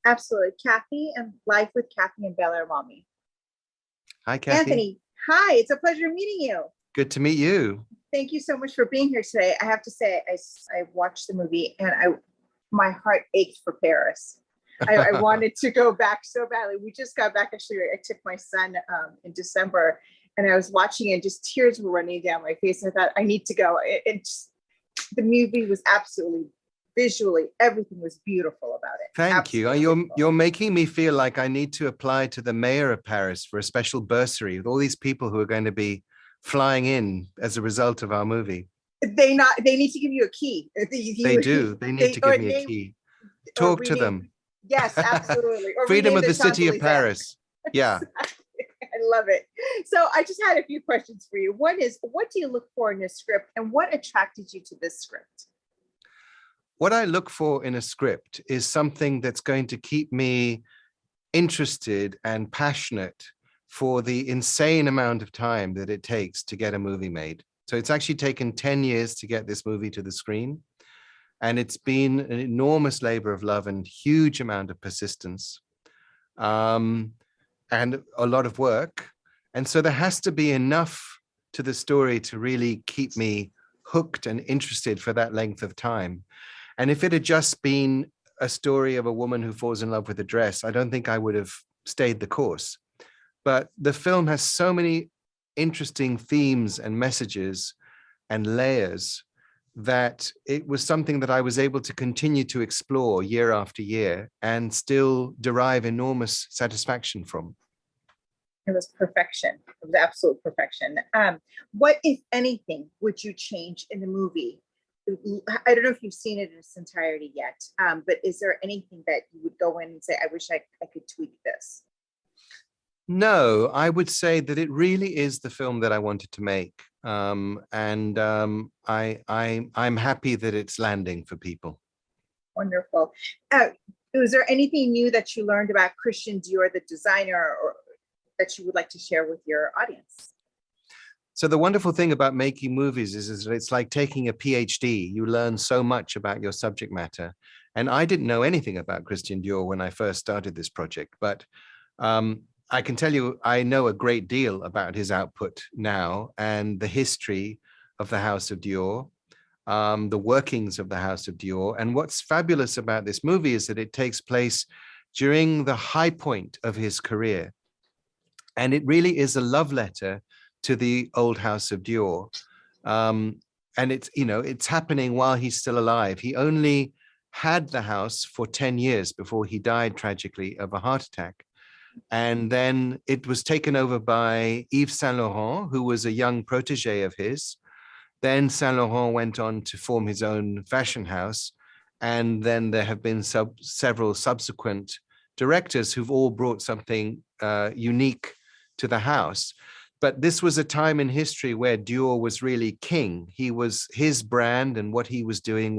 Absolutely. Kathy and Life with Kathy and Bella Mommy. Hi, Kathy. Anthony, hi. It's a pleasure meeting you. Good to meet you. Thank you so much for being here today. I have to say, I watched the movie and my heart ached for Paris. I wanted to go back so badly. We just got back. Actually, I took my son in December, and I was watching it. And just tears were running down my face. And I thought, I need to go. The movie was absolutely visually, everything was beautiful about it. Thank you. You're making me feel like I need to apply to the mayor of Paris for a special bursary with all these people who are going to be flying in as a result of our movie. They need to give you a key. They do. They need to give me a key. Talk to them. Yes, absolutely. Or freedom of the city of Paris. Yeah. I love it. So I just had a few questions for you. One is, what do you look for in a script, and what attracted you to this script? What I look for in a script is something that's going to keep me interested and passionate for the insane amount of time that it takes to get a movie made. So it's actually taken 10 years to get this movie to the screen. And it's been an enormous labor of love and huge amount of persistence and a lot of work. And so there has to be enough to the story to really keep me hooked and interested for that length of time. And if it had just been a story of a woman who falls in love with a dress, I don't think I would have stayed the course. But the film has so many interesting themes and messages and layers that it was something that I was able to continue to explore year after year and still derive enormous satisfaction from. It was perfection. It was absolute perfection. What, if anything, would you change in the movie? I don't know if you've seen it in its entirety yet, but is there anything that you would go in and say, I wish I could tweak this? No, I would say that it really is the film that I wanted to make. I'm happy that it's landing for people. Wonderful. Was there anything new that you learned about Christian Dior, the designer, or that you would like to share with your audience? So the wonderful thing about making movies is that it's like taking a PhD. You learn so much about your subject matter. And I didn't know anything about Christian Dior when I first started this project, but I can tell you, I know a great deal about his output now and the history of the House of Dior, the workings of the House of Dior. And what's fabulous about this movie is that it takes place during the high point of his career. And it really is a love letter to the old House of Dior. And it's happening while he's still alive. He only had the house for 10 years before he died tragically of a heart attack. And then it was taken over by Yves Saint Laurent, who was a young protege of his. Then Saint Laurent went on to form his own fashion house. And then there have been several subsequent directors who've all brought something unique to the house. But this was a time in history where Dior was really king. His brand and what he was doing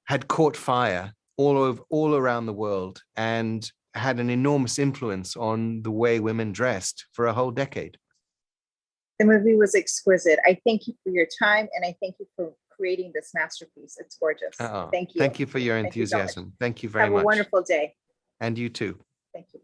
had caught fire all around the world and had an enormous influence on the way women dressed for a whole decade. The movie was exquisite. I thank you for your time, and I thank you for creating this masterpiece. It's gorgeous. Thank you. Thank you for your enthusiasm. Thank you very much. Have a wonderful day. And you too. Thank you.